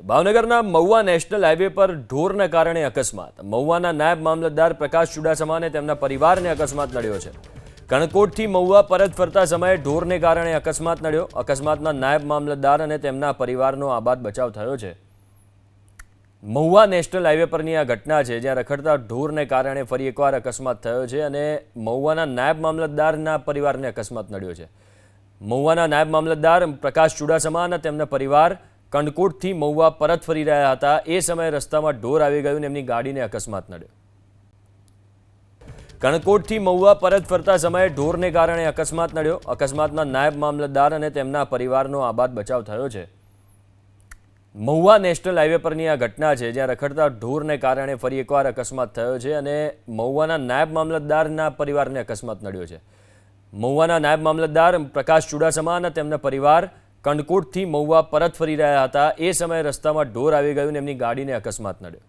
ભાવનગરના Mahuva national highway પર ઢોરના કારણે અકસ્માત. મહુવાના નાયબ મામલતદાર પ્રકાશ ચુડાસમાને તેમના પરિવારને અકસ્માત નડ્યો છે. કણકોટથી મહુવા પરત ફરતા સમયે ઢોરને કારણે અકસ્માત નડ્યો. અકસ્માતના નાયબ મામલતદાર અને તેમના પરિવારનો આબાદ બચાવ થયો છે. મહુવા નેશનલ હાઈવે પરની આ ઘટના છે, જ્યાં રખડતા ઢોરને કારણે ફરી એકવાર અકસ્માત થયો છે અને મહુવાના નાયબ મામલતદારના પરિવારને અકસ્માત નડ્યો છે. મહુવાના નાયબ મામલતદાર પ્રકાશ ચુડાસમા અને તેમના પરિવાર કણકોટથી મહુવા પરત ફરી રહ્યા હતા. એ સમયે રસ્તામાં ઢોર આવી ગયું અને એમની ગાડીને અકસ્માત નડ્યો. કણકોટથી મહુવા પરત ફરતા સમયે ઢોરને કારણે અકસ્માત નડ્યો. અકસ્માતના નાયબ મામલતદાર અને તેમના પરિવારનો આબાદ બચાવ થયો છે. મહુવા નેશનલ હાઈવે પરની આ ઘટના છે, જ્યાં રખડતા ઢોરને કારણે ફરી એકવાર અકસ્માત થયો છે અને મહુવાના નાયબ મામલતદારના પરિવારને અકસ્માત નડ્યો છે. મહુવાના નાયબ મામલતદાર પ્રકાશ ચુડાસમા અને તેમના પરિવાર કણકોટથી મહુવા પરત ફરી રહ્યા હતા. એ સમયે રસ્તામાં ઢોર આવી ગયું અને એમની ગાડીને અકસ્માત નડ્યો.